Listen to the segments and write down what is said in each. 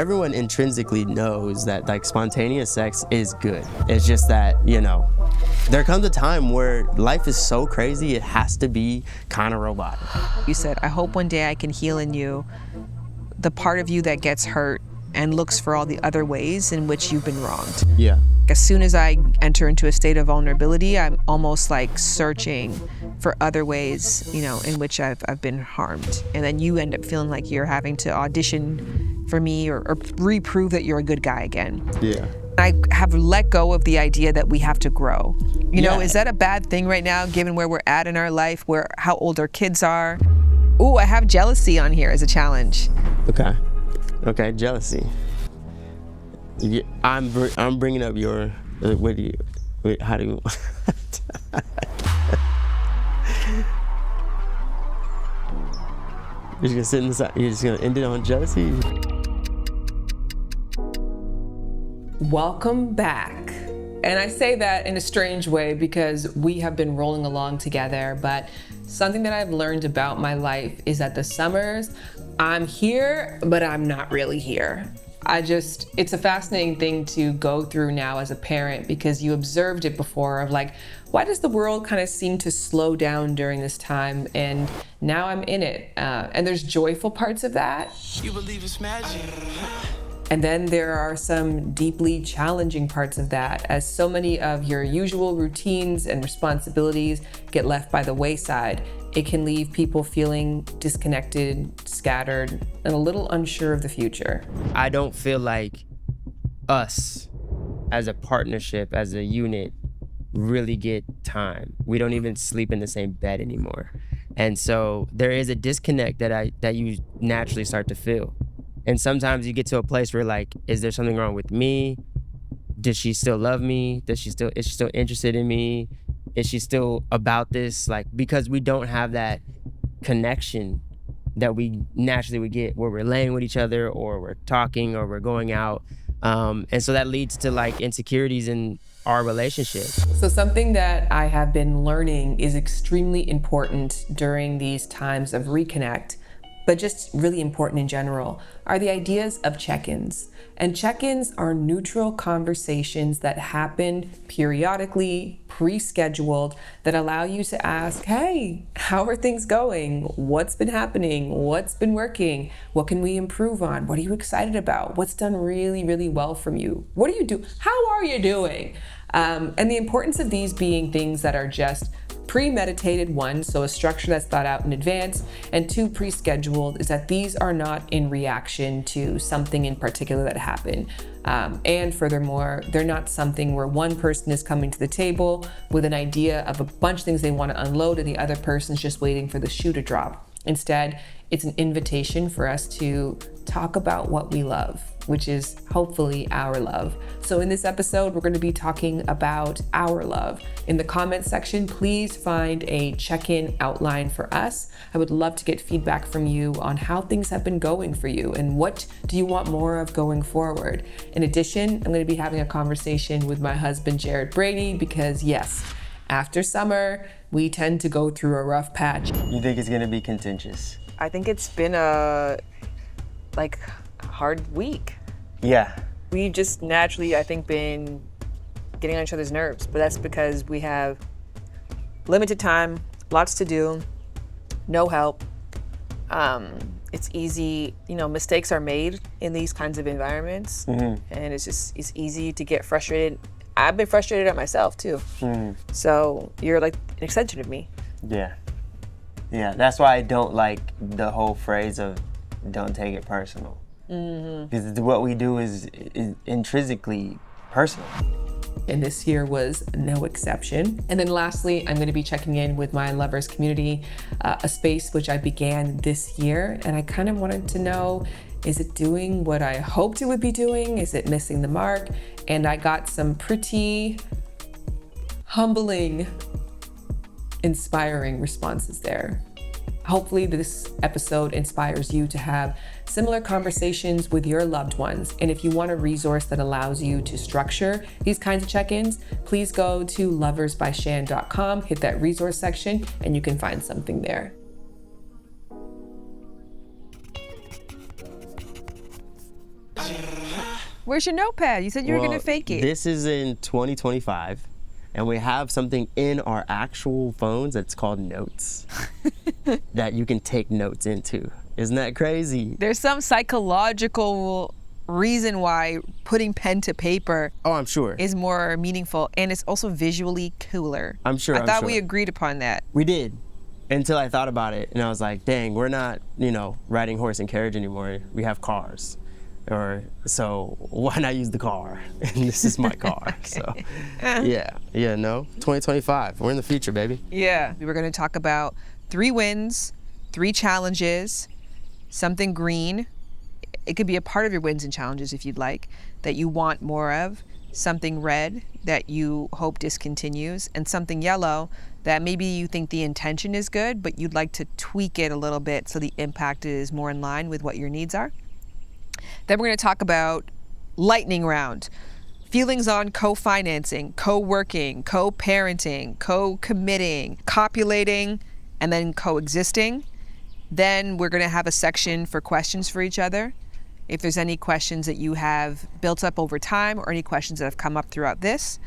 everyone intrinsically knows that like spontaneous sex is good. It's just that, you know, there comes a time where life is so crazy it has to be kind of robotic. You said, I hope one day I can heal in you the part of you that gets hurt and looks for all the other ways in which you've been wronged. Yeah. As soon as I enter into a state of vulnerability, I'm almost like searching for other ways, you know, in which I've been harmed. And then you end up feeling like you're having to audition for me or reprove that you're a good guy again. Yeah. I have let go of the idea that we have to grow. You know, is that a bad thing right now, given where we're at in our life, where how old our kids are? Ooh, I have jealousy on here as a challenge. Okay, jealousy. Yeah, I'm bringing up your, how do you, you're just gonna sit in the side, you're just gonna end it on jealousy? Welcome back. And I say that in a strange way because we have been rolling along together, but something that I've learned about my life is that the summers, I'm here, but I'm not really here. It's a fascinating thing to go through now as a parent because you observed it before of like, why does the world kind of seem to slow down during this time? And now I'm in it. And there's joyful parts of that. You believe it's magic. And then there are some deeply challenging parts of that, as so many of your usual routines and responsibilities get left by the wayside. It can leave people feeling disconnected, scattered, and a little unsure of the future. I don't feel like us as a partnership, as a unit, really get time. We don't even sleep in the same bed anymore. And so there is a disconnect that you naturally start to feel. And sometimes you get to a place where like, is there something wrong with me? Does she still love me? Is she still interested in me? Is she still about this? Like, because we don't have that connection that we naturally would get where we're laying with each other or we're talking or we're going out. And so that leads to like insecurities in our relationship. So something that I have been learning is extremely important during these times of reconnect, but just really important in general, are the ideas of check-ins. And check-ins are neutral conversations that happen periodically, pre-scheduled, that allow you to ask, hey, how are things going? What's been happening? What's been working? What can we improve on? What are you excited about? What's done really, really well from you? What do you do? How are you doing? And the importance of these being things that are just premeditated, one, so a structure that's thought out in advance, and two, pre-scheduled, is that these are not in reaction to something in particular that happened. And furthermore, they're not something where one person is coming to the table with an idea of a bunch of things they want to unload and the other person's just waiting for the shoe to drop. Instead, it's an invitation for us to talk about what we love, which is hopefully our love. So in this episode, we're going to be talking about our love. In the comments section, please find a check-in outline for us. I would love to get feedback from you on how things have been going for you and what do you want more of going forward. In addition, I'm going to be having a conversation with my husband, Jared Brady, because yes, after summer, we tend to go through a rough patch. You think it's gonna be contentious? I think it's been a hard week. Yeah. We just naturally, I think, been getting on each other's nerves, but that's because we have limited time, lots to do, no help. It's easy, mistakes are made in these kinds of environments, and it's easy to get frustrated. I've been frustrated at myself too. So you're like an extension of me. Yeah, that's why I don't like the whole phrase of don't take it personal. Because what we do is intrinsically personal. And this year was no exception. And then lastly, I'm going to be checking in with my lovers community, a space which I began this year. And I kind of wanted to know, is it doing what I hoped it would be doing? Is it missing the mark? And I got some pretty humbling, inspiring responses there. Hopefully this episode inspires you to have similar conversations with your loved ones. And if you want a resource that allows you to structure these kinds of check-ins, please go to loversbyshan.com, hit that resource section, and you can find something there. Where's your notepad? You said you were Well, gonna fake it. This is in 2025, and we have something in our actual phones that's called notes that you can take notes into. Isn't that crazy? There's some psychological reason why putting pen to paper Oh, I'm sure. is more meaningful, and it's also visually cooler. I'm sure. I thought we agreed upon that. We did, until I thought about it, and I was like, dang, we're not, riding horse and carriage anymore. We have cars. So why not use the car? And this is my car. So yeah, 2025. We're in the future, baby. Yeah. We were going to talk about 3 wins, 3 challenges, something green. It could be a part of your wins and challenges if you'd like, that you want more of, something red that you hope discontinues, and something yellow that maybe you think the intention is good, but you'd like to tweak it a little bit so the impact is more in line with what your needs are. Then we're going to talk about lightning round. Feelings on co-financing, co-working, co-parenting, co-committing, copulating, and then coexisting. Then we're going to have a section for questions for each other. If there's any questions that you have built up over time or any questions that have come up throughout this.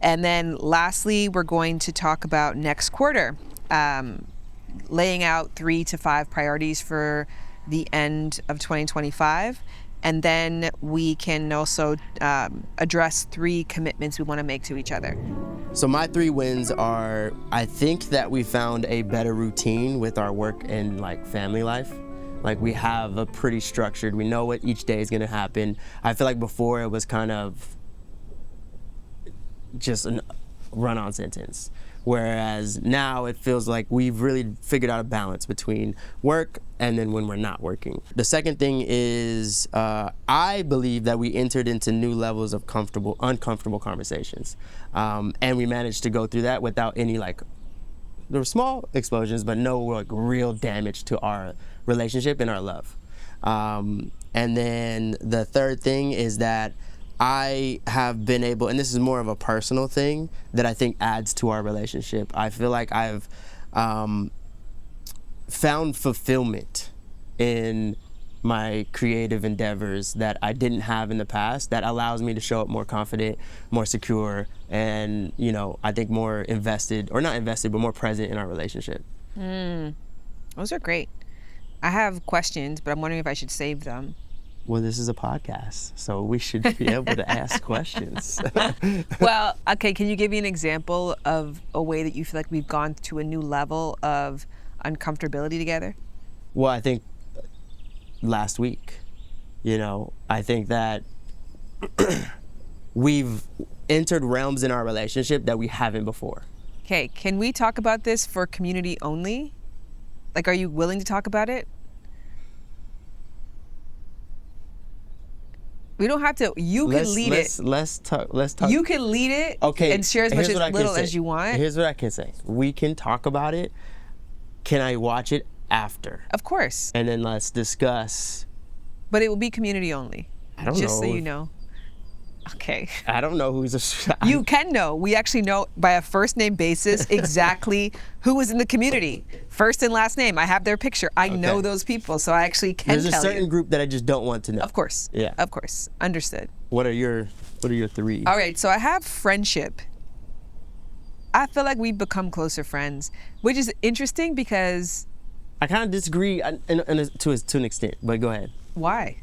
And then lastly, we're going to talk about next quarter, laying out 3 to 5 priorities for the end of 2025. And then we can also address 3 commitments we want to make to each other. So my 3 wins are, I think that we found a better routine with our work and family life. We have a pretty structured, we know what each day is going to happen. I feel like before it was kind of just a run-on sentence. Whereas now it feels like we've really figured out a balance between work and then when we're not working. The second thing is I believe that we entered into new levels of uncomfortable conversations. And we managed to go through that without any there were small explosions, but no real damage to our relationship and our love. And then the third thing is that I have been able, and this is more of a personal thing that I think adds to our relationship. I feel like I've found fulfillment in my creative endeavors that I didn't have in the past that allows me to show up more confident, more secure, and, I think more invested, or not invested, but more present in our relationship. Those are great. I have questions, but I'm wondering if I should save them. Well, this is a podcast, so we should be able to ask questions. Well, okay, can you give me an example of a way that you feel like we've gone to a new level of uncomfortability together? Well, I think last week, I think that we've entered realms in our relationship that we haven't before. Okay, can we talk about this for community only? Are you willing to talk about it? We don't have to. You can lead it. Let's talk. You can lead it. Okay. And share as much as little as you want. Here's what I can say. We can talk about it. Can I watch it after? Of course. And then let's discuss. But it will be community only. I don't know. Just so you know. Okay. I don't know who's a. You can know. We actually know by a first name basis exactly who is in the community. First and last name. I have their picture. I know those people, so I actually can tell you. There's a certain group that I just don't want to know. Of course. Yeah. Of course. Understood. What are your 3? All right. So I have friendship. I feel like we've become closer friends, which is interesting because. I kind of disagree to an extent, but go ahead. Why?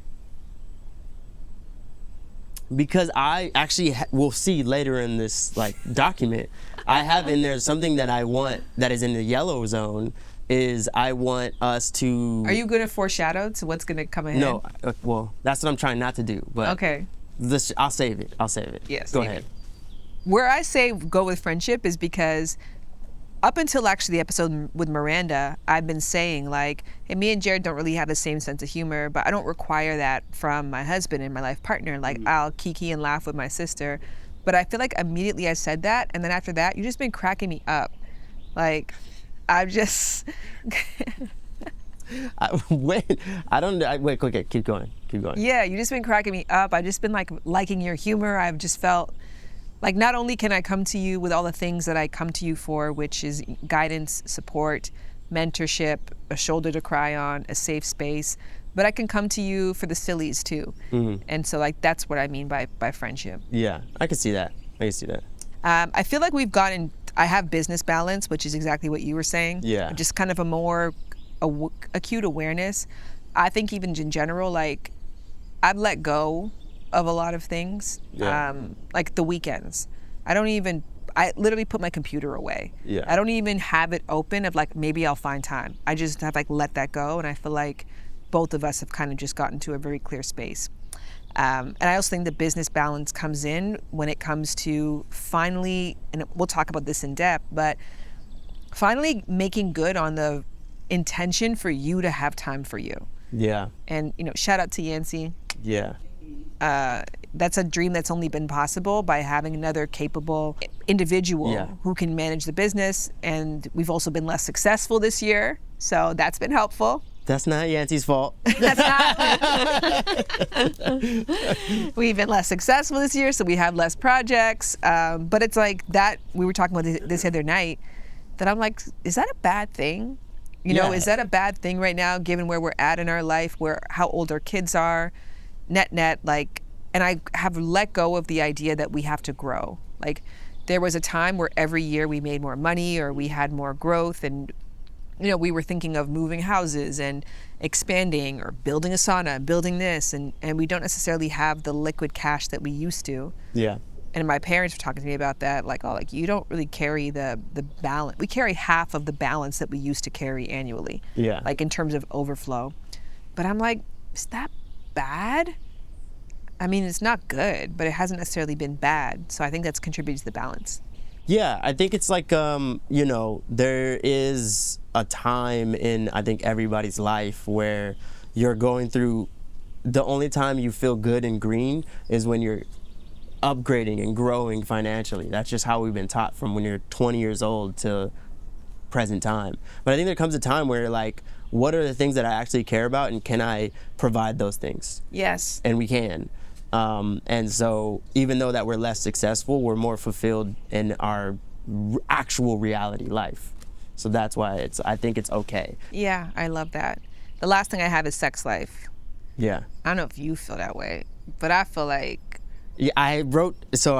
Because I actually will see later in this document, I have in there something that I want that is in the yellow zone. Is I want us to. Are you going to foreshadow to what's going to come ahead? No, well, that's what I'm trying not to do. But okay. I'll save it. Yes. Go ahead. Where I say go with friendship is because up until actually the episode with Miranda, I've been saying hey, me and Jared don't really have the same sense of humor, but I don't require that from my husband and my life partner. I'll kiki and laugh with my sister. But I feel like immediately I said that, and then after that, you've just been cracking me up. I've just... Wait, okay, keep going. Yeah, you've just been cracking me up. I've just been liking your humor. I've just felt not only can I come to you with all the things that I come to you for, which is guidance, support, mentorship, a shoulder to cry on, a safe space, but I can come to you for the sillies too. And so like that's what I mean by friendship. Yeah, I can see that. I can see that. I feel like I have business balance, which is exactly what you were saying. Yeah. Just kind of a more acute awareness. I think even in general, like I've let go of a lot of things. Yeah. Like the weekends. I literally put my computer away. Yeah. I don't even have it open of like, maybe I'll find time. I just have like let that go. And I feel like both of us have kind of just gotten to a very clear space. And I also think the business balance comes in when it comes to finally, and we'll talk about this in depth, but finally making good on the intention for you to have time for you. Yeah. And, shout out to Yancy. Yeah. That's a dream that's only been possible by having another capable individual who can manage the business. And we've also been less successful this year. So that's been helpful. That's not Yancey's fault. That's not. We've been less successful this year, so we have less projects. But it's like that, we were talking about this other night, that I'm like, is that a bad thing? Is that a bad thing right now, given where we're at in our life, how old our kids are, net, like, and I have let go of the idea that we have to grow. Like, there was a time where every year we made more money or we had more growth, and we were thinking of moving houses and expanding or building a sauna and building this, and we don't necessarily have the liquid cash that we used to. Yeah. And my parents were talking to me about that, like, oh, like you don't really carry the balance. We carry half of the balance that we used to carry annually. Yeah. Like in terms of overflow. But I'm like, is that bad? I mean, it's not good, but it hasn't necessarily been bad. So I think that's contributed to the balance. Yeah, I think it's like, there is a time in, I think, everybody's life where you're going through, the only time you feel good and green is when you're upgrading and growing financially. That's just how we've been taught from when you're 20 years old to present time. But I think there comes a time where, like, what are the things that I actually care about, and can I provide those things? Yes. And we can. And so even though that we're less successful, we're more fulfilled in our actual reality life. So that's why I think it's okay. Yeah, I love that. The last thing I have is sex life. Yeah. I don't know if you feel that way, but I feel like... Yeah, I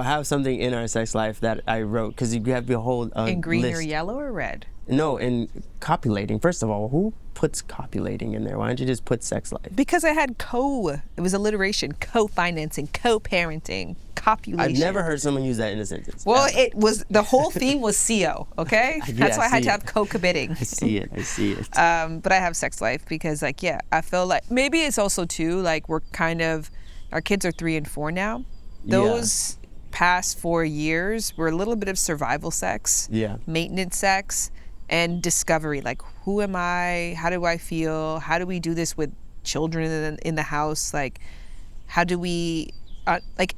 have something in our sex life that I wrote, because you have to hold a in green list. or yellow or red? No, in copulating. First of all, who puts copulating in there? Why don't you just put sex life? Because I had it was alliteration, co-financing, co-parenting, copulation. I've never heard someone use that in a sentence. Well, the whole theme was CO, okay? That's why I had to have co-committing. I see it. But I have sex life because, like, I feel like maybe it's also too, like, our kids are 3 and 4 now. Those past 4 years were a little bit of survival sex, maintenance sex, and discovery. Like, who am I? How do I feel? How do we do this with children in the house? Like, how do we,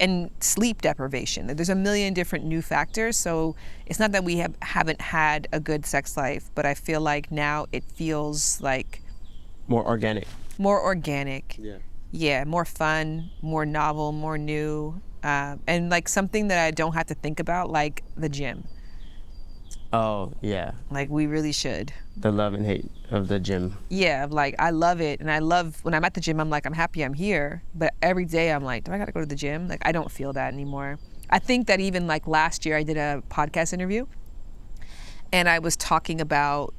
and sleep deprivation. There's a million different new factors. So it's not that we haven't had a good sex life, but I feel like now it feels like more organic. Yeah, more fun, more novel, more new. And like something that I don't have to think about, like the gym. Oh, yeah. Like, we really should. The love and hate of the gym. Yeah, like, I love it. And I love, when I'm at the gym, I'm like, I'm happy I'm here. But every day I'm like, do I gotta go to the gym? Like, I don't feel that anymore. I think that even like last year I did a podcast interview, and I was talking about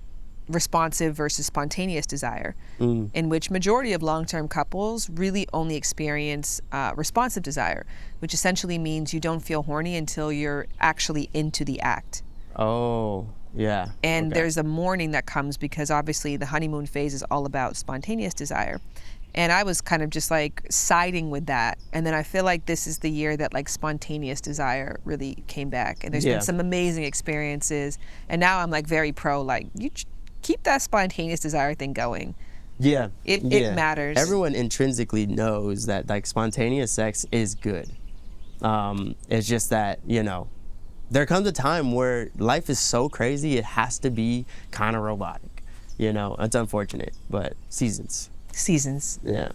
responsive versus spontaneous desire, in which majority of long-term couples really only experience responsive desire, which essentially means you don't feel horny until you're actually into the act. Oh, yeah. And there's a mourning that comes because obviously the honeymoon phase is all about spontaneous desire. And I was kind of just like siding with that. And then I feel like this is the year that like spontaneous desire really came back. And there's been some amazing experiences. And now I'm like very pro, like, you keep that spontaneous desire thing going. Yeah. It matters. Everyone intrinsically knows that like spontaneous sex is good. It's just that, there comes a time where life is so crazy, it has to be kind of robotic. It's unfortunate, but seasons.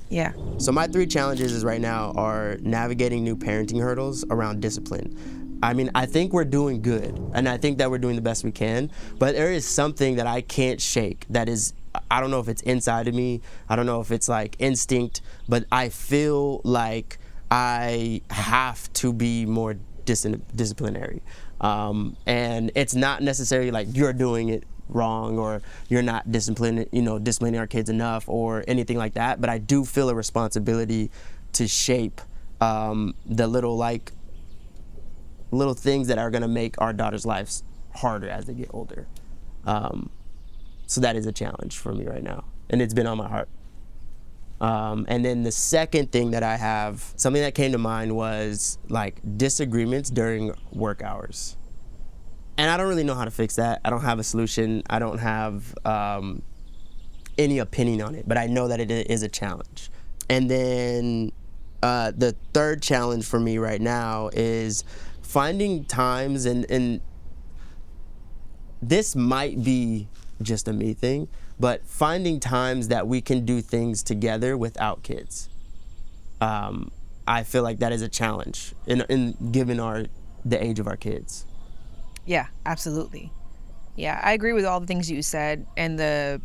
Yeah. So my 3 challenges right now are navigating new parenting hurdles around discipline. I mean, I think we're doing good, and I think that we're doing the best we can, but there is something that I can't shake that is I don't know if it's inside of me. I don't know if it's like instinct, but I feel like I have to be more disciplinary. And it's not necessarily like you're doing it wrong or you're not disciplining our kids enough or anything like that. But I do feel a responsibility to shape the little things that are going to make our daughters' lives harder as they get older. So that is a challenge for me right now, and it's been on my heart. And then the second thing that I have, something that came to mind was like disagreements during work hours. And I don't really know how to fix that. I don't have a solution. I don't have any opinion on it, but I know that it is a challenge. And then the third challenge for me right now is finding times, and this might be just a me thing, but finding times that we can do things together without kids. I feel like that is a challenge in given the age of our kids. Yeah, absolutely. Yeah, I agree with all the things you said, and the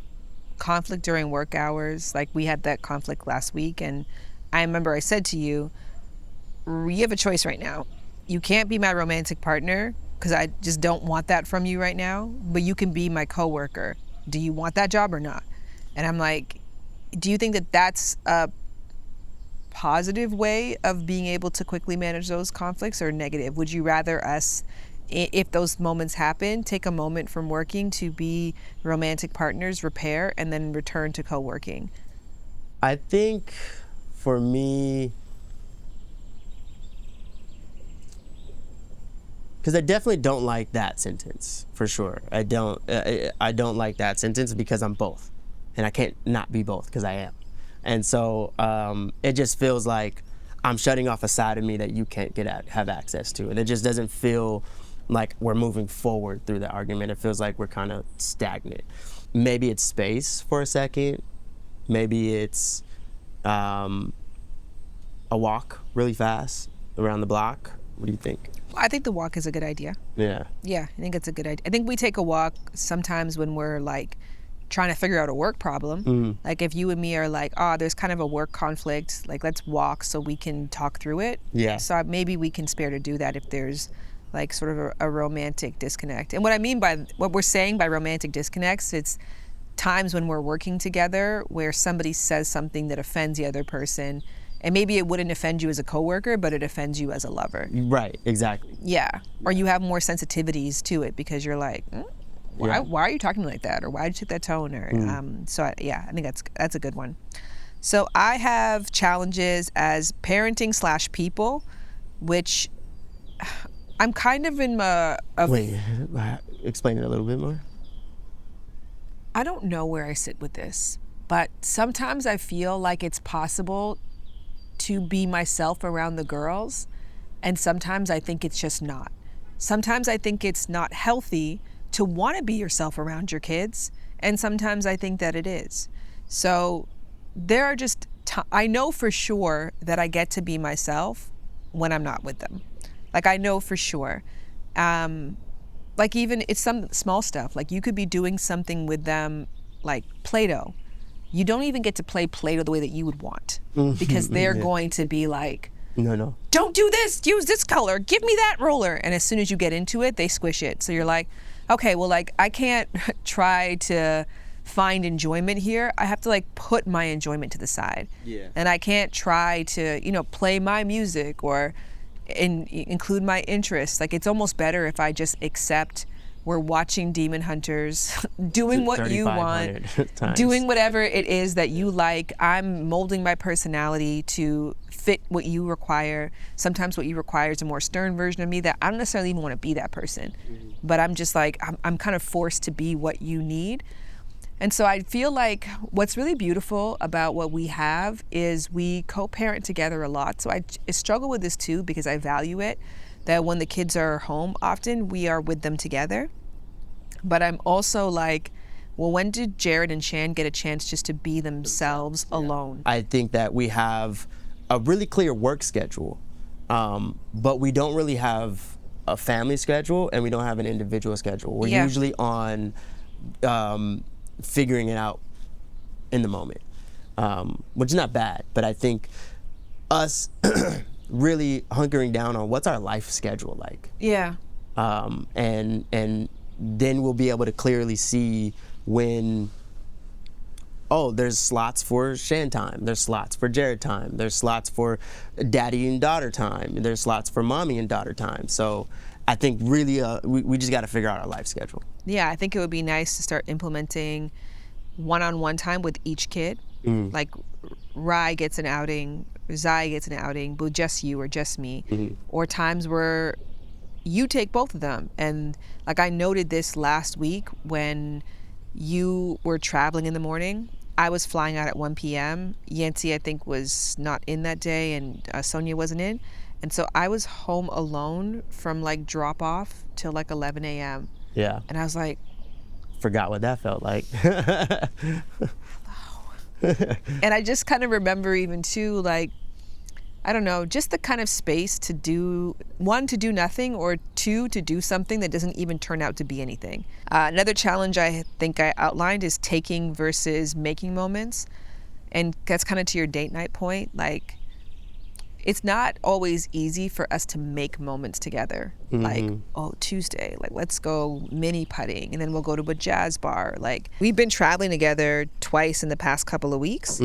conflict during work hours. Like, we had that conflict last week, and I remember I said to you, you have a choice right now. You can't be my romantic partner because I just don't want that from you right now, but you can be my coworker. Do you want that job or not? And I'm like, do you think that that's a positive way of being able to quickly manage those conflicts, or negative? Would you rather us, if those moments happen, take a moment from working to be romantic partners, repair, and then return to co-working? I think for me, because I definitely don't like that sentence, for sure. I don't like that sentence because I'm both, and I can't not be both because I am. And so it just feels like I'm shutting off a side of me that you can't have access to, and it just doesn't feel like we're moving forward through the argument. It feels like we're kind of stagnant. Maybe it's space for a second. Maybe it's a walk really fast around the block. What do you think? I think the walk is a good idea. Yeah. Yeah, I think it's a good idea. I think we take a walk sometimes when we're like trying to figure out a work problem. Like if you and me are like, oh, there's kind of a work conflict, like let's walk so we can talk through it. Yeah. So maybe we can spare to do that if there's like sort of a romantic disconnect. And what I mean by what we're saying by romantic disconnects, it's times when we're working together where somebody says something that offends the other person, and maybe it wouldn't offend you as a coworker, but it offends you as a lover. Right, exactly. Yeah, or you have more sensitivities to it because you're like, why are you talking like that, or why did you take that tone, or I think that's a good one. So I have challenges as parenting / people, which I'm kind of in Wait, explain it a little bit more. I don't know where I sit with this, but sometimes I feel like it's possible to be myself around the girls, and sometimes I think it's just not. Sometimes I think it's not healthy to want to be yourself around your kids, and sometimes I think that it is. So there are just I know for sure that I get to be myself when I'm not with them. Like, I know for sure. Like, even it's some small stuff. Like, you could be doing something with them, like Play-Doh. You don't even get to play Play-Doh the way that you would want, because they're going to be like, no, don't do this, use this color, give me that roller. And as soon as you get into it, they squish it. So you're like, okay, well, like, I can't try to find enjoyment here. I have to like put my enjoyment to the side. Yeah. And I can't try to, play my music or include my interests. Like, it's almost better if I just accept we're watching Demon Hunters, doing what you want, doing whatever it is that you like. I'm molding my personality to fit what you require. Sometimes what you require is a more stern version of me that I don't necessarily even want to be that person. But I'm just like, I'm kind of forced to be what you need. And so I feel like what's really beautiful about what we have is we co-parent together a lot. So I struggle with this too, because I value it, that when the kids are home, often we are with them together. But I'm also like, well, when did Jared and Shan get a chance just to be themselves alone? I think that we have a really clear work schedule, but we don't really have a family schedule, and we don't have an individual schedule. We're usually on figuring it out in the moment, which is not bad. But I think us really hunkering down on what's our life schedule like. Yeah. And then we'll be able to clearly see when, oh, there's slots for Shan time, there's slots for Jared time, there's slots for daddy and daughter time, there's slots for mommy and daughter time. So I think really we just got to figure out our life schedule. Yeah, I think it would be nice to start implementing one-on-one time with each kid. Like Rai gets an outing, Zai gets an outing, but just you or just me. Or times where you take both of them. And like I noted this last week when you were traveling in the morning. I was flying out at 1 p.m. Yancy, I think, was not in that day, and Sonia wasn't in. And so I was home alone from like drop off till like 11 a.m. Yeah. And I was like, Forgot what that felt like. and I just kind of remember even too, like, I don't know, just the kind of space to do, one, to do nothing, or two, to do something that doesn't even turn out to be anything. Another challenge I think I outlined is taking versus making moments. And that's kind of to your date night point. Like, it's not always easy for us to make moments together. Like, oh, Tuesday, like, let's go mini putting, and then we'll go to a jazz bar. Like, we've been traveling together twice in the past couple of weeks.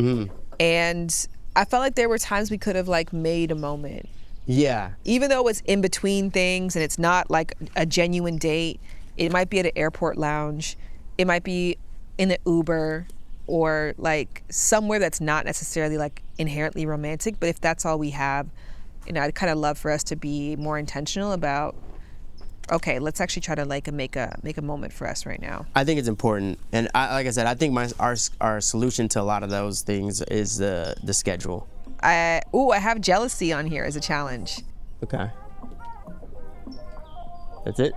And I felt like there were times we could have like made a moment. Yeah. Even though it's in between things and it's not like a genuine date, it might be at an airport lounge, it might be in an Uber, or like somewhere that's not necessarily like inherently romantic. But if that's all we have, you know, I'd kind of love for us to be more intentional about, okay, let's actually try to like make a moment for us right now. I think it's important, and like I said, I think our solution to a lot of those things is the schedule. I have jealousy on here as a challenge. Okay. That's it?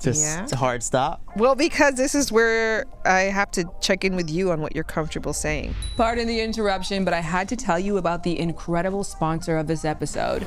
Yeah. It's a hard stop. Well, because this is where I have to check in with you on what you're comfortable saying. Pardon the interruption, but I had to tell you about the incredible sponsor of this episode,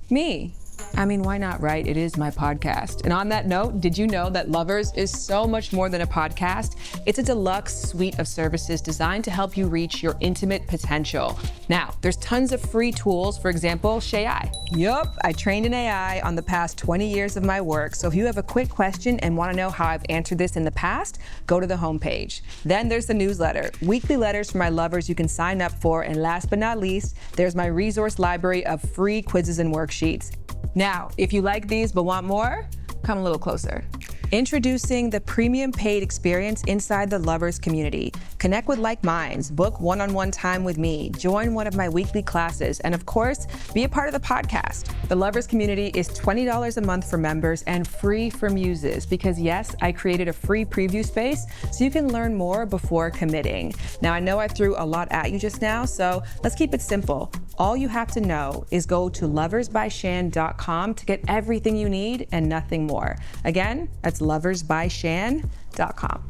me. I mean, why not, right? It is my podcast. And on that note, did you know that Lovers is so much more than a podcast? It's a deluxe suite of services designed to help you reach your intimate potential. Now, there's tons of free tools, for example, Shay. Yup, I trained in AI on the past 20 years of my work. So if you have a quick question and want to know how I've answered this in the past, go to the homepage. Then there's the newsletter, weekly letters for my lovers you can sign up for. And last but not least, there's my resource library of free quizzes and worksheets. Now, if you like these but want more, come a little closer. Introducing the premium paid experience inside the Lovers community. Connect with like minds, book one-on-one time with me, join one of my weekly classes, and of course, be a part of the podcast. The Lovers community is $20 a month for members and free for muses because yes, I created a free preview space so you can learn more before committing. Now, I know I threw a lot at you just now, so let's keep it simple. All you have to know is go to loversbyshan.com to get everything you need and nothing more. Again, that's loversbyshan.com.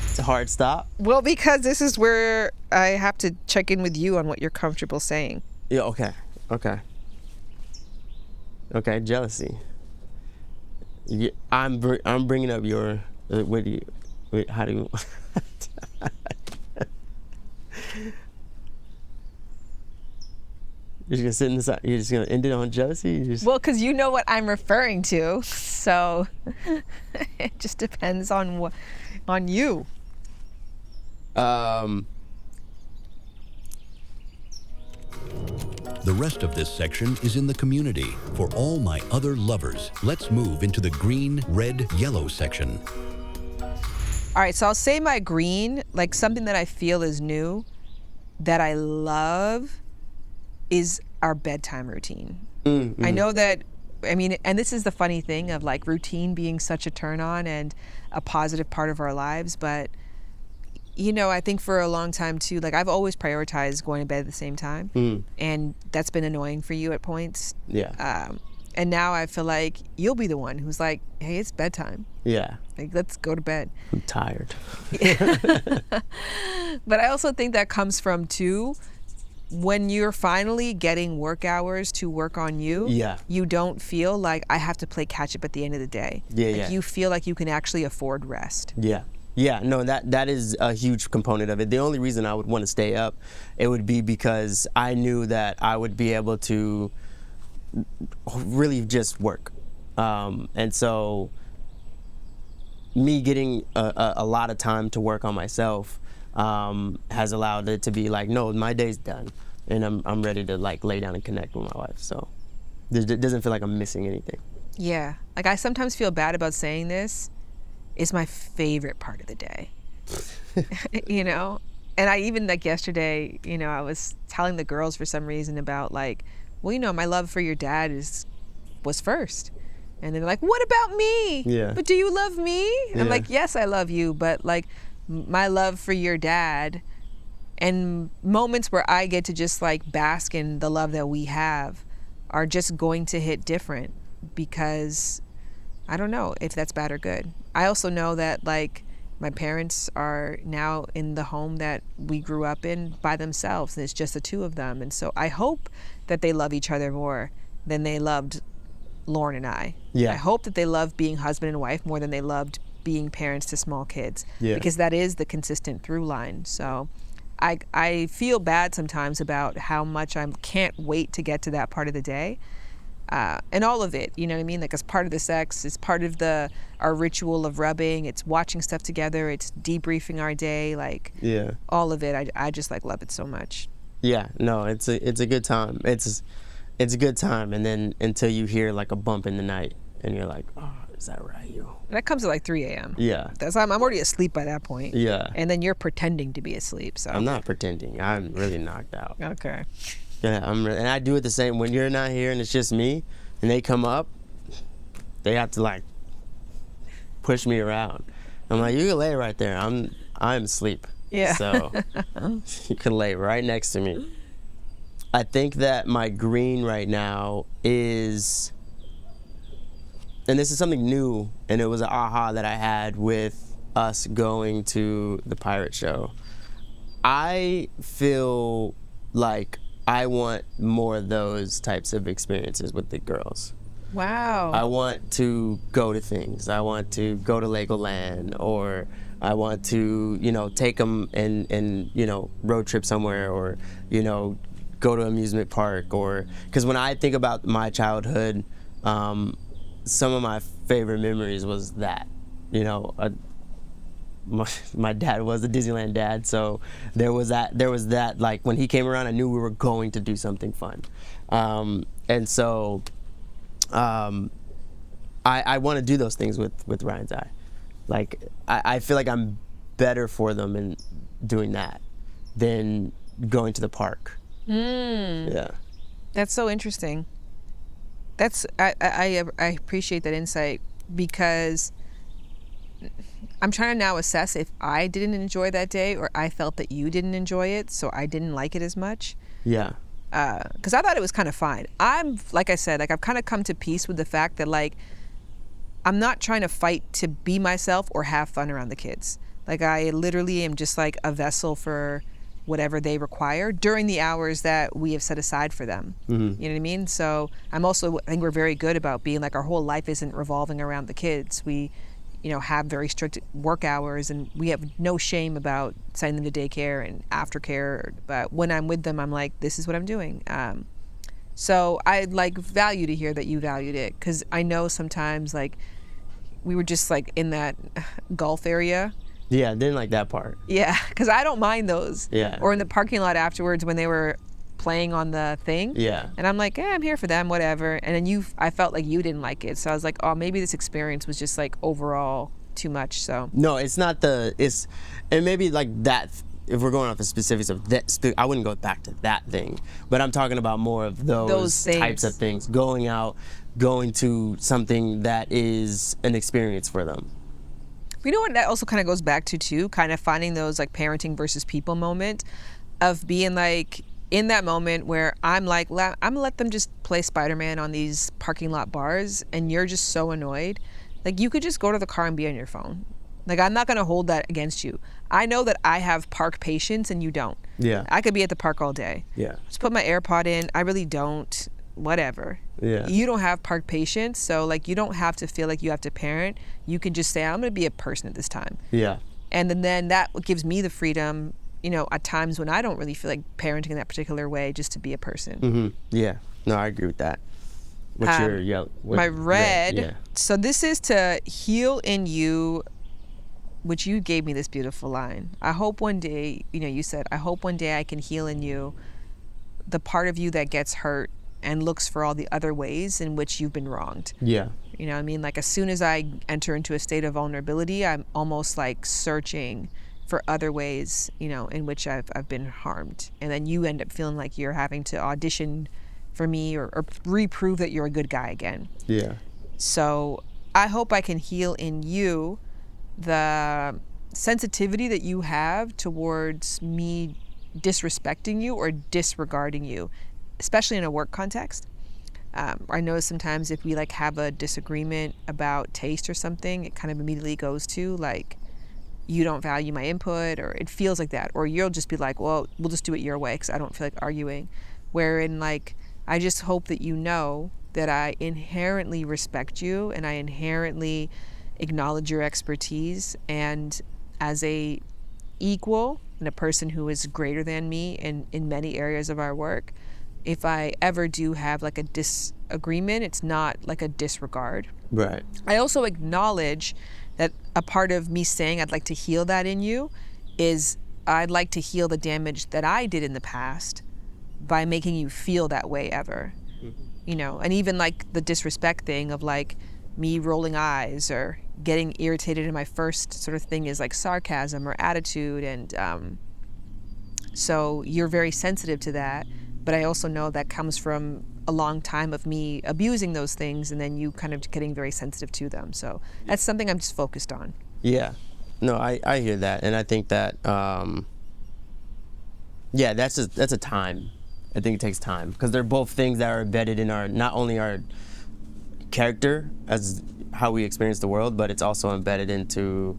It's a hard stop. Well, because this is where I have to check in with you on what you're comfortable saying. Yeah, okay, jealousy. Yeah, I'm bringing up your, how do you, you're just gonna sit in the side, you're just gonna end it on jealousy? Well, because you know what I'm referring to, so it just depends on you. The rest of this section is in the community. For all my other lovers, let's move into the green, red, yellow section. All right, so I'll say my green, like something that I feel is new, that I love, is our bedtime routine. I know that, I mean, and this is the funny thing of like routine being such a turn on and a positive part of our lives, but you know, I think for a long time too, like I've always prioritized going to bed at the same time, and that's been annoying for you at points. Yeah. And now I feel like you'll be the one who's like, hey, it's bedtime. Yeah. Like, let's go to bed. I'm tired. But I also think that comes from too, when you're finally getting work hours to work on you, you don't feel like I have to play catch up at the end of the day. Yeah, like you feel like you can actually afford rest. Yeah. Yeah, no, that is a huge component of it. The only reason I would want to stay up, it would be because I knew that I would be able to really just work. And so me getting a lot of time to work on myself has allowed it to be like, no, my day's done, and I'm ready to like lay down and connect with my wife. So it doesn't feel like I'm missing anything. Yeah. Like, I sometimes feel bad about saying this. It's my favorite part of the day. You know? And I even, like, yesterday, you know, I was telling the girls for some reason about, like, well, you know, my love for your dad was first. And they're like, what about me? Yeah. But do you love me? Yeah. I'm like, yes, I love you. But, like, my love for your dad and moments where I get to just, like, bask in the love that we have are just going to hit different, because I don't know if that's bad or good. I also know that, like, my parents are now in the home that we grew up in by themselves, and it's just the two of them. And so I hope that they love each other more than they loved Lauren and I. Yeah. I hope that they love being husband and wife more than they loved being parents to small kids. Yeah. Because that is the consistent through line. So I feel bad sometimes about how much I can't wait to get to that part of the day. And all of it, you know what I mean? Like, as part of the sex, it's part of our ritual of rubbing, it's watching stuff together, it's debriefing our day, like, Yeah. all of it. I just, like, love it so much. Yeah, no, it's a good time. It's a good time, and then until you hear like a bump in the night, and you're like, oh, is that right, you? And that comes at like 3 a.m. Yeah. I'm already asleep by that point. Yeah. And then you're pretending to be asleep. So I'm not pretending. I'm really knocked out. Okay. Yeah, and I do it the same when you're not here and it's just me, and they come up, they have to like push me around. I'm like, you can lay right there. I'm asleep. Yeah. So you can lay right next to me. I think that my green right now is, and this is something new, and it was an aha that I had with us going to the pirate show. I feel like I want more of those types of experiences with the girls. Wow. I want to go to things. I want to go to Legoland, or I want to, take them and road trip somewhere, or, go to amusement park, or, because when I think about my childhood, some of my favorite memories was that, my dad was a Disneyland dad, so there was that, like, when he came around, I knew we were going to do something fun. And so I want to do those things with Ryan's eye. Like, I feel like I'm better for them in doing that than going to the park. Yeah. That's so interesting. I appreciate that insight, because I'm trying to now assess if I didn't enjoy that day, or I felt that you didn't enjoy it, so I didn't like it as much. Yeah. Because I thought it was kind of fine. Like I said, like, I've kind of come to peace with the fact that, like, I'm not trying to fight to be myself or have fun around the kids. Like, I literally am just like a vessel for whatever they require during the hours that we have set aside for them. Mm-hmm. You know what I mean? So I think we're very good about being like, our whole life isn't revolving around the kids. We, have very strict work hours, and we have no shame about sending them to daycare and aftercare. But when I'm with them, I'm like, this is what I'm doing. So I value to hear that you valued it, because I know sometimes, like, we were just like in that Gulf area. Yeah, I didn't like that part. Yeah, because I don't mind those. Yeah. Or in the parking lot afterwards when they were playing on the thing. Yeah. And I'm like, I'm here for them, whatever. And then I felt like you didn't like it. So I was like, oh, maybe this experience was just like overall too much. So No, it's not and maybe like that, if we're going off the specifics of that, I wouldn't go back to that thing, but I'm talking about more of those things. types of things, going out, going to something that is an experience for them. you know what that also kind of goes back to too, kind of finding those like parenting versus people moment of being like in that moment where I'm like, I'm gonna let them just play Spider-Man on these parking lot bars, and you're just so annoyed. Like, you could just go to the car and be on your phone. Like, I'm not gonna hold that against you. I know that I have park patience and you don't. Yeah. I could be at the park all day. Yeah. Just put my AirPod in. I really don't. Whatever. Yeah. You don't have park patience, so like, you don't have to feel like you have to parent. You can just say, I'm gonna be a person at this time. Yeah. And then that gives me the freedom, at times when I don't really feel like parenting in that particular way, just to be a person. Yeah. No, I agree with that. What's your yellow? My red. Yeah. So this is to heal in you, which you gave me this beautiful line. I hope one day, you said, I hope one day I can heal in you the part of you that gets hurt and looks for all the other ways in which you've been wronged. Yeah. You know what I mean? Like as soon as I enter into a state of vulnerability, I'm almost like searching for other ways, in which I've been harmed. And then you end up feeling like you're having to audition for me or reprove that you're a good guy again. Yeah. So I hope I can heal in you the sensitivity that you have towards me disrespecting you or disregarding you, especially in a work context. I know sometimes if we like have a disagreement about taste or something, it kind of immediately goes to like, you don't value my input, or it feels like that, or you'll just be like, well, we'll just do it your way because I don't feel like arguing. Wherein like, I just hope that you know that I inherently respect you and I inherently acknowledge your expertise, and as a equal and a person who is greater than me in many areas of our work, if I ever do have like a disagreement, it's not like a disregard. Right. I also acknowledge that a part of me saying I'd like to heal that in you is I'd like to heal the damage that I did in the past by making you feel that way ever. And even like the disrespect thing of like me rolling eyes or getting irritated in my first sort of thing is like sarcasm or attitude. And so you're very sensitive to that. But I also know that comes from a long time of me abusing those things and then you kind of getting very sensitive to them. So that's something I'm just focused on. Yeah. No, I hear that. And I think that, that's a time. I think it takes time because they're both things that are embedded in not only our character as how we experience the world, but it's also embedded into,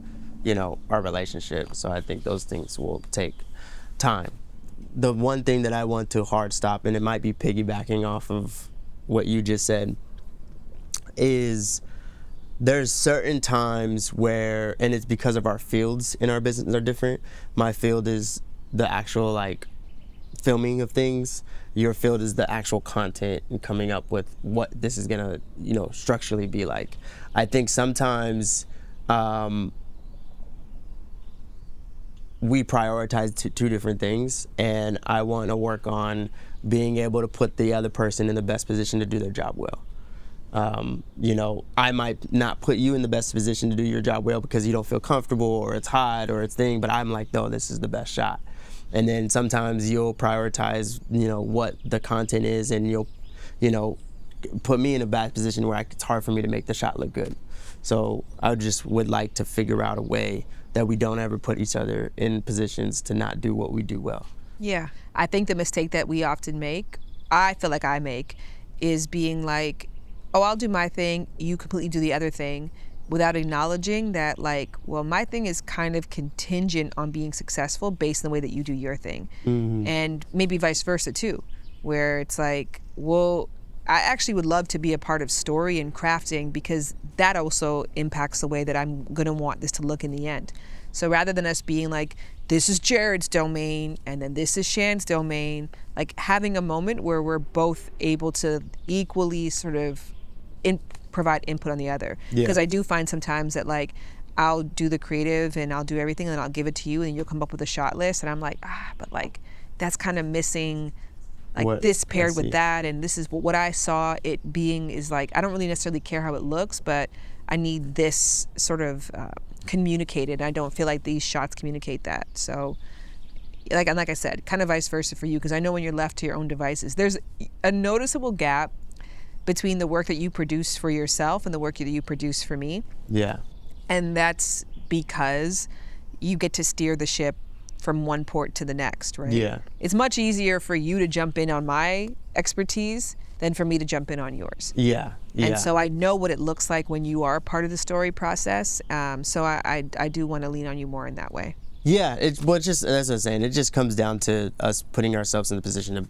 our relationship. So I think those things will take time. The one thing that I want to hard stop, and it might be piggybacking off of what you just said, is there's certain times where, and it's because of our fields in our business are different. My field is the actual like filming of things. Your field is the actual content and coming up with what this is gonna, structurally be like. I think sometimes we prioritize two different things, and I want to work on being able to put the other person in the best position to do their job well. I might not put you in the best position to do your job well because you don't feel comfortable or it's hot or it's thing, but I'm like, no, this is the best shot. And then sometimes you'll prioritize, what the content is, and you'll, put me in a bad position where it's hard for me to make the shot look good. So I just would like to figure out a way that we don't ever put each other in positions to not do what we do well. Yeah. I think the mistake that we often make, I feel like I make, is being like, oh, I'll do my thing, you completely do the other thing, without acknowledging that like, well, my thing is kind of contingent on being successful based on the way that you do your thing. And maybe vice versa too, where it's like, well, I actually would love to be a part of story and crafting because that also impacts the way that I'm going to want this to look in the end. So rather than us being like, this is Jared's domain and then this is Shan's domain, like having a moment where we're both able to equally sort of provide input on the other. Because I do find sometimes that like, I'll do the creative and I'll do everything and I'll give it to you and you'll come up with a shot list and I'm like, but like, that's kind of missing like this paired with that, and this is what I saw it being is like, I don't really necessarily care how it looks, but I need this sort of communicated. I don't feel like these shots communicate that. So like I said, kind of vice versa for you, because I know when you're left to your own devices, there's a noticeable gap between the work that you produce for yourself and the work that you produce for me. Yeah. And that's because you get to steer the ship from one port to the next, right? Yeah. It's much easier for you to jump in on my expertise than for me to jump in on yours. Yeah. And so I know what it looks like when you are part of the story process. So I do want to lean on you more in that way. Yeah, that's what I'm saying. It just comes down to us putting ourselves in the position of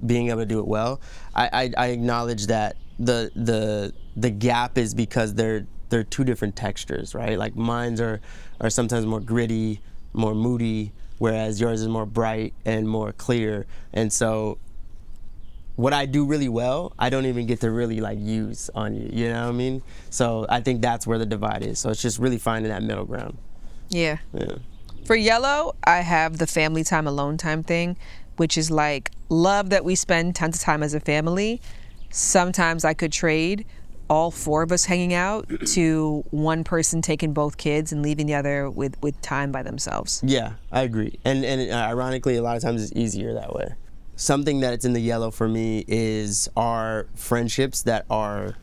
being able to do it well. I acknowledge that the gap is because there's they're two different textures, right? Like mine's are sometimes more gritty, more moody, whereas yours is more bright and more clear. And so what I do really well, I don't even get to really like use on you, you know what I mean? So I think that's where the divide is. So it's just really finding that middle ground. Yeah. Yeah. For yellow, I have the family time, alone time thing, which is like love that we spend tons of time as a family. Sometimes I could trade all four of us hanging out to one person taking both kids and leaving the other with time by themselves. Yeah, I agree. And ironically, a lot of times it's easier that way. Something that's in the yellow for me is our friendships that are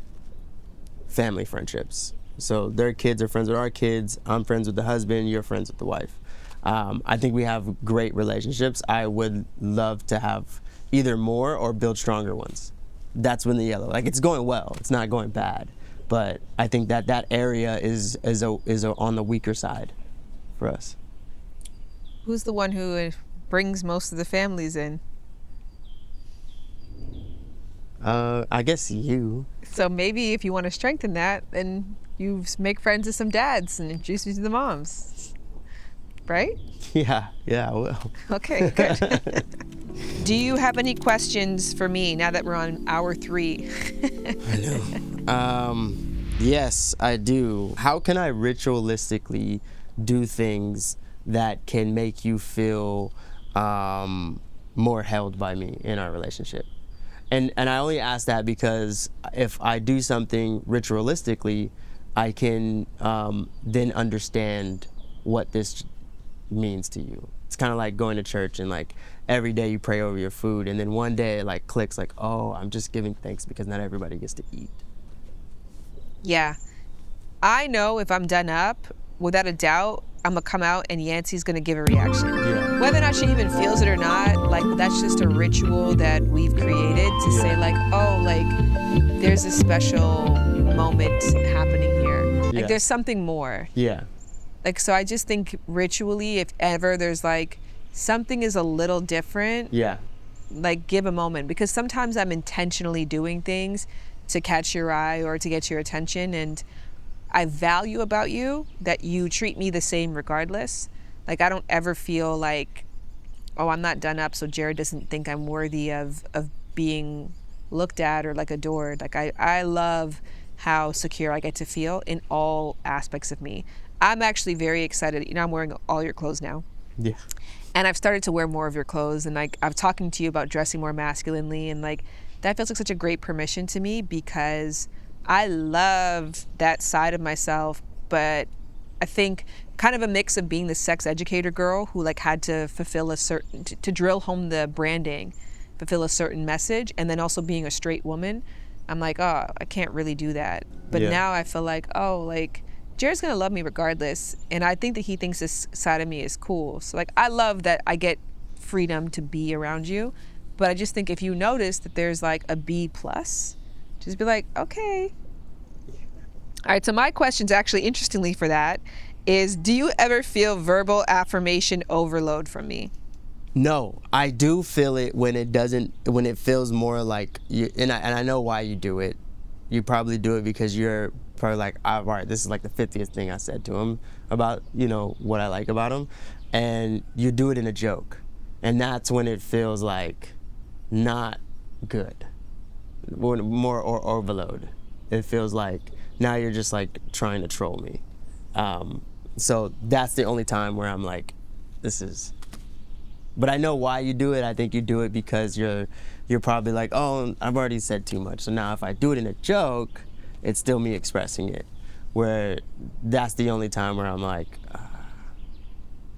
family friendships. So their kids are friends with our kids. I'm friends with the husband. You're friends with the wife. I think we have great relationships. I would love to have either more or build stronger ones. That's when the yellow, like it's going well. It's not going bad, but I think that area is on the weaker side for us. Who's the one who brings most of the families in? I guess you. So maybe if you want to strengthen that, then you make friends with some dads and introduce me to the moms. Right? Yeah, I will. Okay, good. Do you have any questions for me now that we're on hour 3? I know. Yes, I do. How can I ritualistically do things that can make you feel more held by me in our relationship? And I only ask that because if I do something ritualistically, I can then understand what this means to you. It's kind of like going to church and like every day you pray over your food, and then one day it like clicks like, oh, I'm just giving thanks because not everybody gets to eat. Yeah. I know if I'm done up, without a doubt, I'm gonna come out and Yancey's gonna give a reaction. Yeah. Whether or not she even feels it or not, like that's just a ritual that we've created to say like, oh, like there's a special moment happening here. Like Yeah. there's something more. Yeah. Like, so I just think ritually, if ever there's like something is a little different, Yeah. like give a moment, because sometimes I'm intentionally doing things to catch your eye or to get your attention, and I value about you that you treat me the same regardless. Like I don't ever feel like, oh, I'm not done up, so Jared doesn't think I'm worthy of being looked at or like adored. Like I love how secure I get to feel in all aspects of me. I'm actually very excited. You know, I'm wearing all your clothes now. Yeah. And I've started to wear more of your clothes, and like I'm talking to you about dressing more masculinely, and like that feels like such a great permission to me because I love that side of myself, but I think kind of a mix of being the sex educator girl who like had to fulfill a certain, to drill home the branding, fulfill a certain message, and then also being a straight woman. I'm like, oh, I can't really do that. But Yeah. now I feel like, oh, like Jared's gonna love me regardless, and I think that he thinks this side of me is cool. So like I love that I get freedom to be around you, but I just think if you notice that there's like a B plus, just be like, okay. All right, so my question's actually, interestingly for that, is do you ever feel verbal affirmation overload from me? No, I do feel it when it feels more like you, and I know why you do it. You probably do it because you're probably like, all right, this is like the 50th thing I said to him about, you know, what I like about him, and you do it in a joke, and that's when it feels like not good, more or overload. It feels like now you're just like trying to troll me. So that's the only time where I'm like, this is. But I know why you do it. I think you do it because you're probably like, oh, I've already said too much. So now if I do it in a joke, it's still me expressing it. Where that's the only time where I'm like,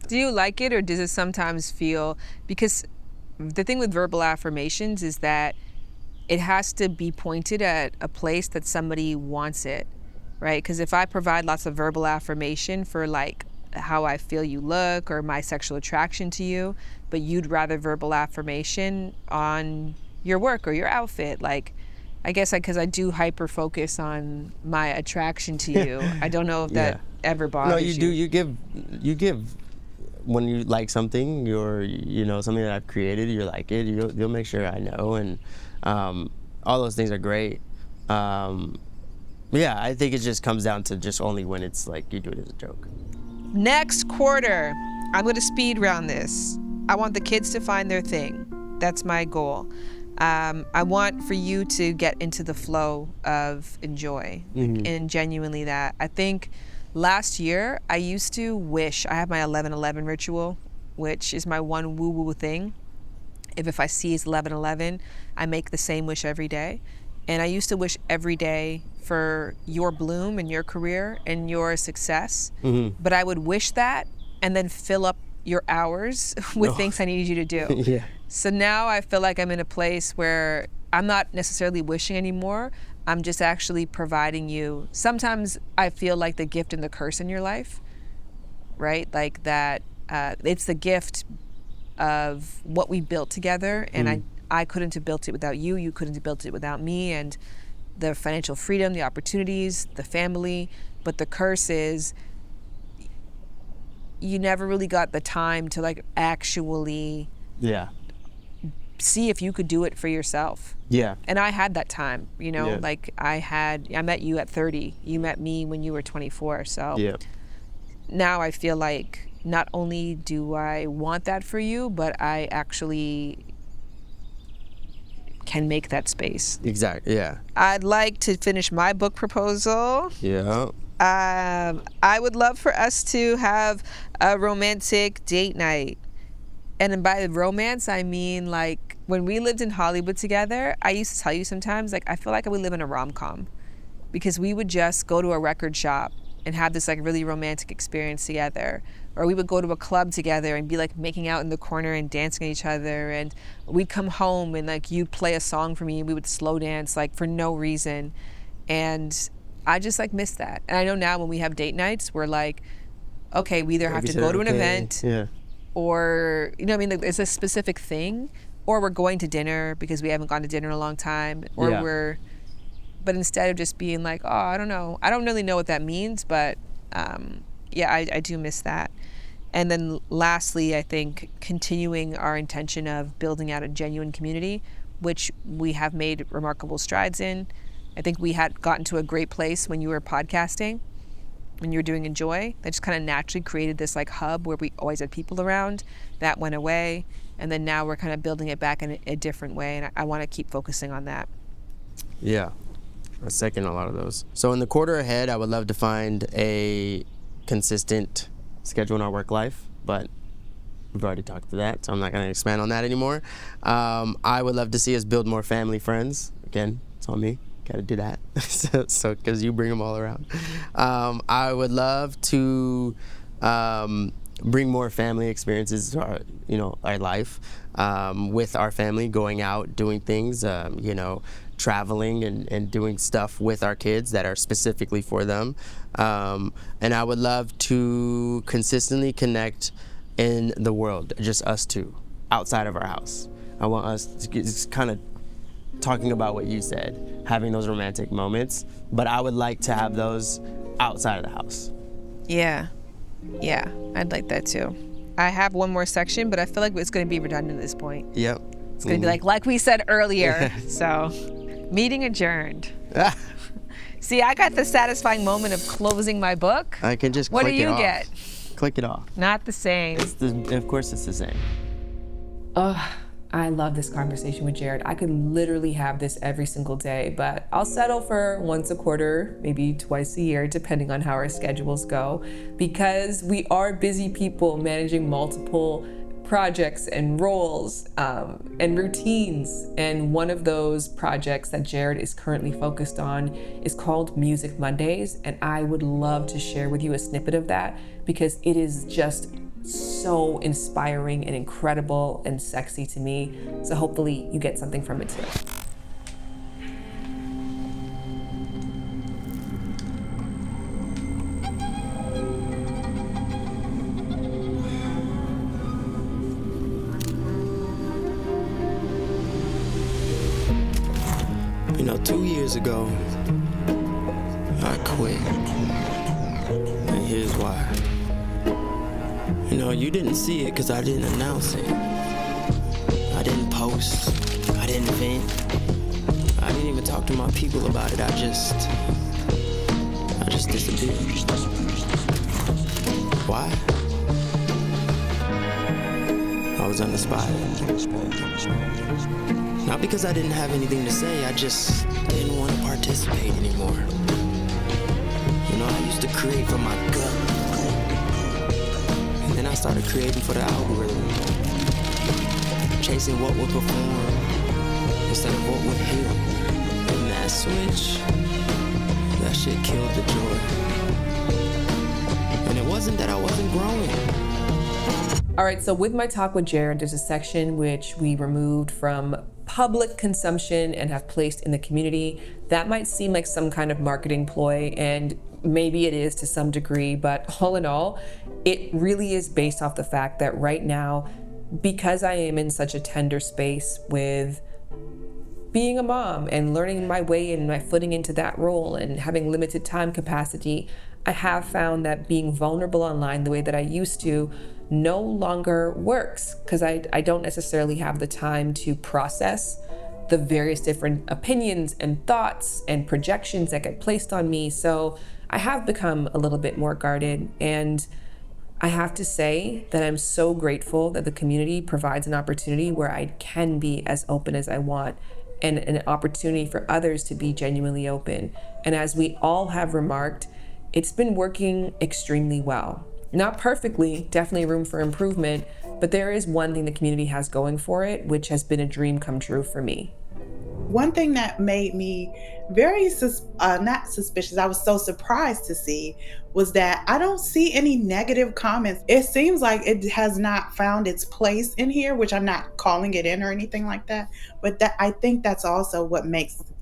Do you like it, or does it sometimes feel, because the thing with verbal affirmations is that it has to be pointed at a place that somebody wants it, right? Because if I provide lots of verbal affirmation for like how I feel you look or my sexual attraction to you, but you'd rather verbal affirmation on your work or your outfit, like I guess because I do hyper focus on my attraction to you. I don't know if that ever bothers no, you. you do. You give when you like something, you know, something that I've created, you like it. You'll make sure I know, and all those things are great. Yeah, I think it just comes down to just only when it's like you do it as a joke. Next quarter, I'm going to speed round this. I want the kids to find their thing. That's my goal. I want for you to get into the flow of enjoy and genuinely that. I think last year I used to wish, I have my 11/11 ritual, which is my one woo-woo thing. If I see it's 11/11, I make the same wish every day. And I used to wish every day for your bloom and your career and your success. But I would wish that and then fill up your hours with things I needed you to do. Yeah. So now I feel like I'm in a place where I'm not necessarily wishing anymore. I'm just actually providing you. Sometimes I feel like the gift and the curse in your life, right? Like that, it's the gift of what we built together. And I couldn't have built it without you. You couldn't have built it without me. And the financial freedom, the opportunities, the family. But the curse is you never really got the time to like actually see if you could do it for yourself. Yeah. And I had that time, you know, Yeah. like I met you at 30. You met me when you were 24. So Yeah. now I feel like not only do I want that for you, but I actually can make that space. Exactly. Yeah. I'd like to finish my book proposal. Yeah. I would love for us to have a romantic date night. And by romance, I mean like when we lived in Hollywood together, I used to tell you sometimes, like, I feel like we live in a rom-com because we would just go to a record shop and have this like really romantic experience together. Or we would go to a club together and be like making out in the corner and dancing at each other. And we'd come home and like you'd play a song for me and we would slow dance like for no reason. And I just like miss that. And I know now when we have date nights, we're like, okay, we either have to go to an event or, you know what I mean? Like, there's a specific thing, or we're going to dinner because we haven't gone to dinner in a long time, or but instead of just being like, oh, I don't know. I don't really know what that means, but I do miss that. And then lastly, I think continuing our intention of building out a genuine community, which we have made remarkable strides in. I think we had gotten to a great place when you were podcasting, when you were doing Enjoy. That just kind of naturally created this like hub where we always had people around. That went away. And then now we're kind of building it back in a different way. And I want to keep focusing on that. Yeah. I second a lot of those. So in the quarter ahead, I would love to find a consistent schedule in our work life, but we've already talked to that, so I'm not going to expand on that anymore. I would love to see us build more family friends. Again, it's on me. Got to do that. so because you bring them all around. I would love to bring more family experiences to our life with our family, going out, doing things, traveling and doing stuff with our kids that are specifically for them. And I would love to consistently connect in the world, just us two, outside of our house. I want us to kind of talking about what you said, having those romantic moments, but I would like to have those outside of the house. Yeah, I'd like that too. I have one more section, but I feel like it's going to be redundant at this point. Yep. It's going to be like we said earlier. So, meeting adjourned. See, I got the satisfying moment of closing my book. I can just what click do you it off. get? Click it off. Not the same. Of course it's the same. I love this conversation with Jared. I could literally have this every single day, but I'll settle for once a quarter, maybe twice a year, depending on how our schedules go, because we are busy people managing multiple projects and roles and routines. And one of those projects that Jared is currently focused on is called Music Mondays. And I would love to share with you a snippet of that because it is just so inspiring and incredible and sexy to me. So hopefully you get something from it too. You know, 2 years ago, I quit. And here's why. You know, you didn't see it because I didn't announce it. I didn't post. I didn't vent. I didn't even talk to my people about it. I just I just disappeared. Why? I was uninspired. Not because I didn't have anything to say, I just didn't want to participate anymore. You know, I used to create from my gut. And then I started creating for the algorithm. Chasing what would perform instead of what would heal. And that switch, that shit killed the joy. And it wasn't that I wasn't growing. All right, so with my talk with Jared, there's a section which we removed from public consumption and have placed in the community. That might seem like some kind of marketing ploy, and maybe it is to some degree, but all in all, it really is based off the fact that right now, because I am in such a tender space with being a mom and learning my way and my footing into that role and having limited time capacity, I have found that being vulnerable online the way that I used to no longer works, because I don't necessarily have the time to process the various different opinions and thoughts and projections that get placed on me. So I have become a little bit more guarded, and I have to say that I'm so grateful that the community provides an opportunity where I can be as open as I want, and an opportunity for others to be genuinely open. And as we all have remarked, it's been working extremely well. Not perfectly, definitely room for improvement, but there is one thing the community has going for it, which has been a dream come true for me. One thing that made me very not suspicious, I was so surprised to see, was that I don't see any negative comments. It seems like it has not found its place in here, which I'm not calling it in or anything like that, but that I think that's also what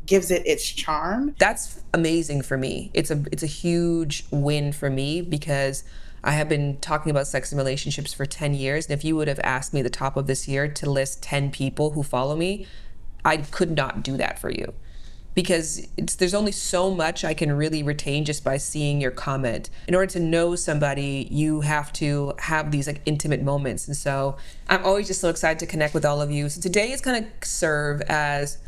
gives it its charm. That's amazing for me. It's a huge win for me, because I have been talking about sex and relationships for 10 years. And if you would have asked me at the top of this year to list 10 people who follow me, I could not do that for you, because there's only so much I can really retain just by seeing your comment. In order to know somebody, you have to have these like intimate moments. And so I'm always just so excited to connect with all of you. So today is going to serve as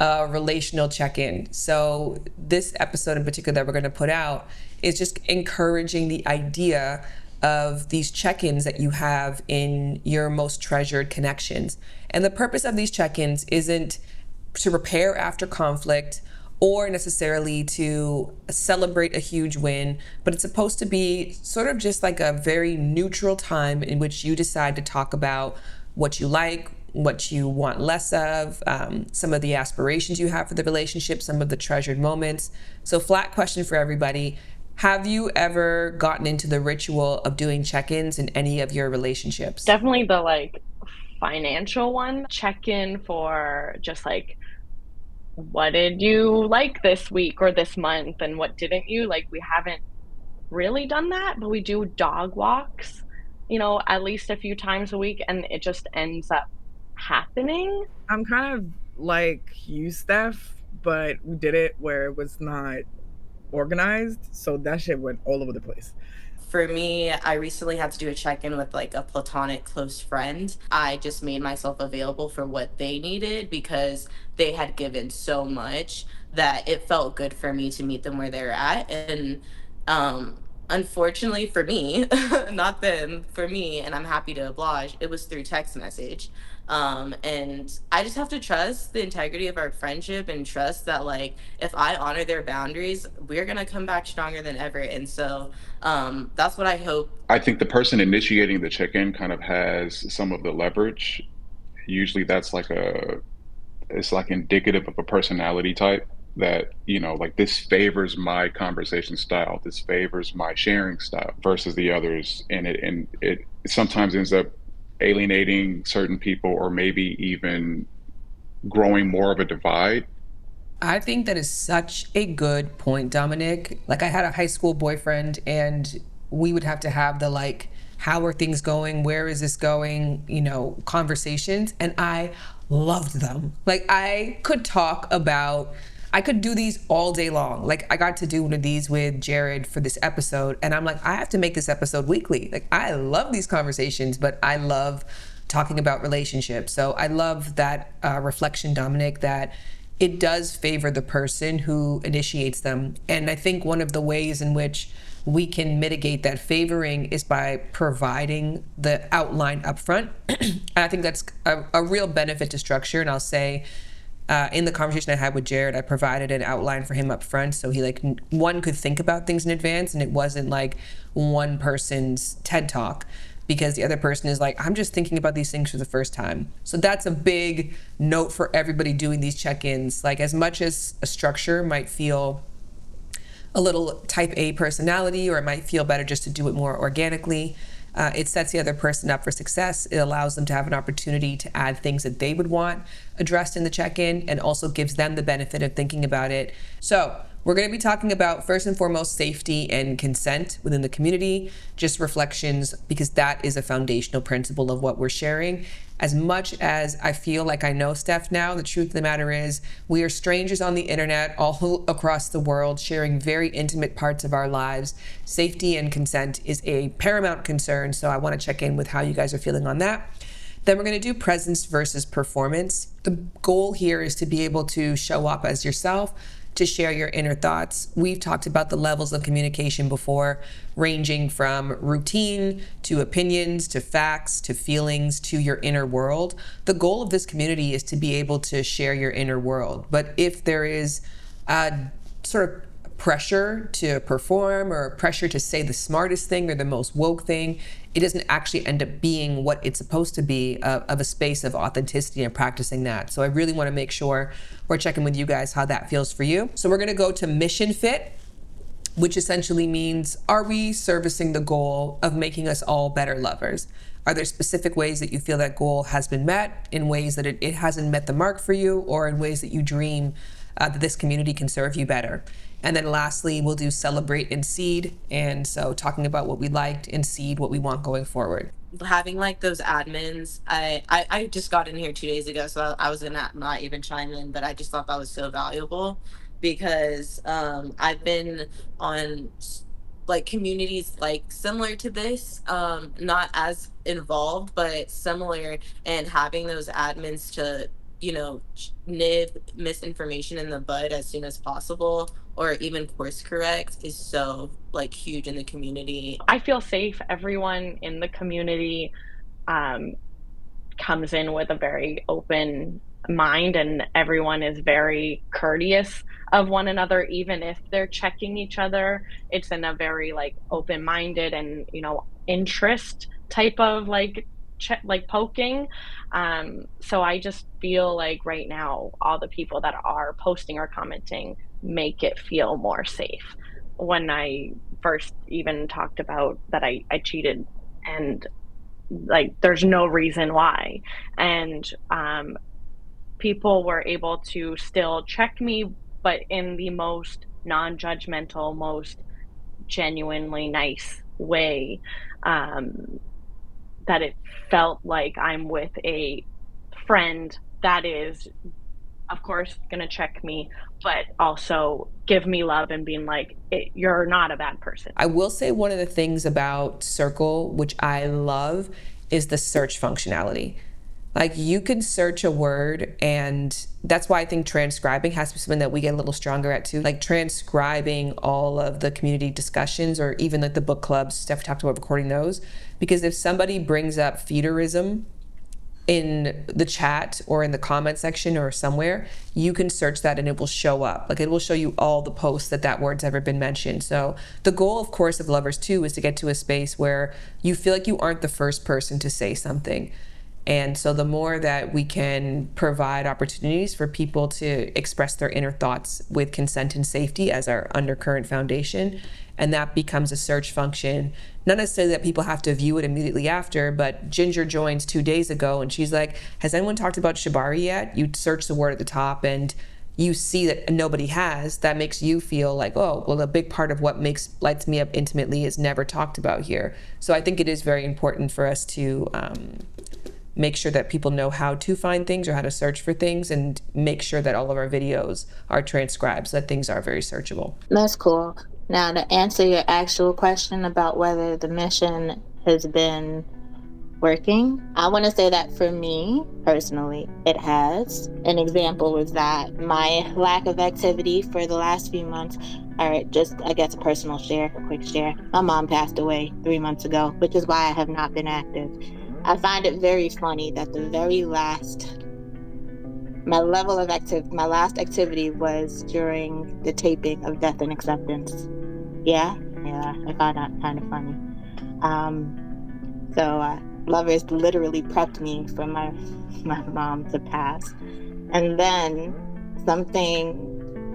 a relational check-in. So this episode in particular that we're going to put out is just encouraging the idea of these check-ins that you have in your most treasured connections. And the purpose of these check-ins isn't to repair after conflict or necessarily to celebrate a huge win, but it's supposed to be sort of just like a very neutral time in which you decide to talk about what you like, what you want less of, some of the aspirations you have for the relationship, some of the treasured moments. So flat question for everybody. Have you ever gotten into the ritual of doing check-ins in any of your relationships? Definitely the like financial one. Check in for just like, what did you like this week or this month and what didn't you? Like, we haven't really done that, but we do dog walks, at least a few times a week, and it just ends up happening. I'm kind of like you, Steph, but we did it where it was not organized, so that shit went all over the place. For me, I recently had to do a check-in with like a platonic close friend. I just made myself available for what they needed because they had given so much that it felt good for me to meet them where they're at. And unfortunately for me, not them, for me, and I'm happy to oblige, it was through text message. And I just have to trust the integrity of our friendship and trust that, like, if I honor their boundaries, we're gonna come back stronger than ever. And so that's what I hope. I think the person initiating the check-in kind of has some of the leverage. Usually that's it's like indicative of a personality type that, like, this favors my conversation style, this favors my sharing style versus the others. And it sometimes ends up alienating certain people or maybe even growing more of a divide. I think that is such a good point, Dominic. Like, I had a high school boyfriend and we would have to have the like, how are things going? Where is this going? Conversations. And I loved them. Like, I could do these all day long. Like, I got to do one of these with Jared for this episode. And I'm like, I have to make this episode weekly. Like, I love these conversations, but I love talking about relationships. So I love that reflection, Dominic, that it does favor the person who initiates them. And I think one of the ways in which we can mitigate that favoring is by providing the outline up front. And I think that's a real benefit to structure. And I'll say, in the conversation I had with Jared, I provided an outline for him up front, so he one could think about things in advance, and it wasn't like one person's TED talk, because the other person is like, I'm just thinking about these things for the first time. So that's a big note for everybody doing these check-ins. Like, as much as a structure might feel a little type A personality, or it might feel better just to do it more organically, it sets the other person up for success. It allows them to have an opportunity to add things that they would want addressed in the check-in, and also gives them the benefit of thinking about it. So we're going to be talking about, first and foremost, safety and consent within the community, just reflections, because that is a foundational principle of what we're sharing. As much as I feel like I know Steph now, the truth of the matter is we are strangers on the internet all across the world, sharing very intimate parts of our lives. Safety and consent is a paramount concern, so I want to check in with how you guys are feeling on that. Then we're going to do presence versus performance. The goal here is to be able to show up as yourself, to share your inner thoughts. We've talked about the levels of communication before, ranging from routine to opinions to facts to feelings to your inner world. The goal of this community is to be able to share your inner world. But if there is a sort of pressure to perform, or pressure to say the smartest thing or the most woke thing, it doesn't actually end up being what it's supposed to be, of a space of authenticity and practicing that. So I really want to make sure we're checking with you guys how that feels for you. So we're going to go to mission fit, which essentially means, are we servicing the goal of making us all better lovers? Are there specific ways that you feel that goal has been met, in ways that it hasn't met the mark for you, or in ways that you dream that this community can serve you better? And then lastly, we'll do celebrate and seed. And so talking about what we liked and seed what we want going forward. Having like those admins, I just got in here 2 days ago, so I was gonna not even chime in, but I just thought that was so valuable, because I've been on like communities like similar to this, not as involved but similar, and having those admins to, nib misinformation in the bud as soon as possible, or even course correct, is so like huge in the community. I feel safe. Everyone in the community um, comes in with a very open mind, and everyone is very courteous of one another, even if they're checking each other. It's in a very like open-minded and interest type of like like poking. So I just feel like right now all the people that are posting or commenting make it feel more safe. When I first even talked about that I cheated, and like there's no reason why, and people were able to still check me, but in the most non-judgmental, most genuinely nice way, um, that it felt like I'm with a friend that is, of course, gonna check me, but also give me love and being like, you're not a bad person. I will say one of the things about Circle, which I love, is the search functionality. Like, you can search a word, and that's why I think transcribing has to be something that we get a little stronger at too. Like transcribing all of the community discussions, or even like the book clubs. Steph talked about recording those, because if somebody brings up feederism in the chat or in the comment section or somewhere, you can search that and it will show up. Like, it will show you all the posts that word's ever been mentioned. So the goal, of course, of Lovers too is to get to a space where you feel like you aren't the first person to say something. And so the more that we can provide opportunities for people to express their inner thoughts with consent and safety as our undercurrent foundation, and that becomes a search function, not necessarily that people have to view it immediately after, but Ginger joins 2 days ago and she's like, has anyone talked about Shibari yet? You search the word at the top and you see that nobody has. That makes you feel like, oh, well, a big part of what lights me up intimately is never talked about here. So I think it is very important for us to make sure that people know how to find things or how to search for things, and make sure that all of our videos are transcribed so that things are very searchable. That's cool. Now, to answer your actual question about whether the mission has been working. I want to say that for me personally, it has. An example was that my lack of activity for the last few months. All right, just I guess a personal share, a quick share. My mom passed away 3 months ago, which is why I have not been active. I find it very funny that the very last my last activity was during the taping of Death and Acceptance. Yeah, yeah, I found that kind of funny. Um, so Lovers literally prepped me for my my mom to pass. And then something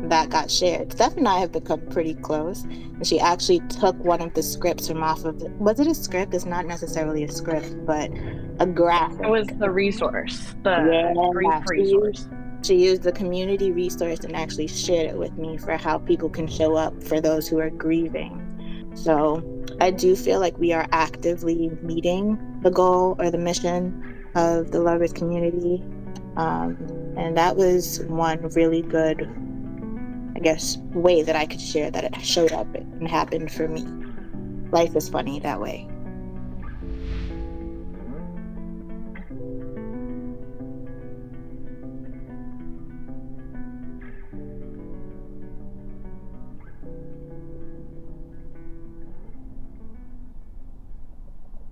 that got shared. Steph and I have become pretty close. And she actually took one of the scripts from off of was it a script? It's not necessarily a script, but a It graphic. was the resource, the grief Yeah. resource. She used the community resource and actually shared it with me for how people can show up for those who are grieving. So I do feel like we are actively meeting the goal or the mission of the Lovers community. And that was one really good, I guess, way that I could share that it showed up and happened for me. Life is funny that way.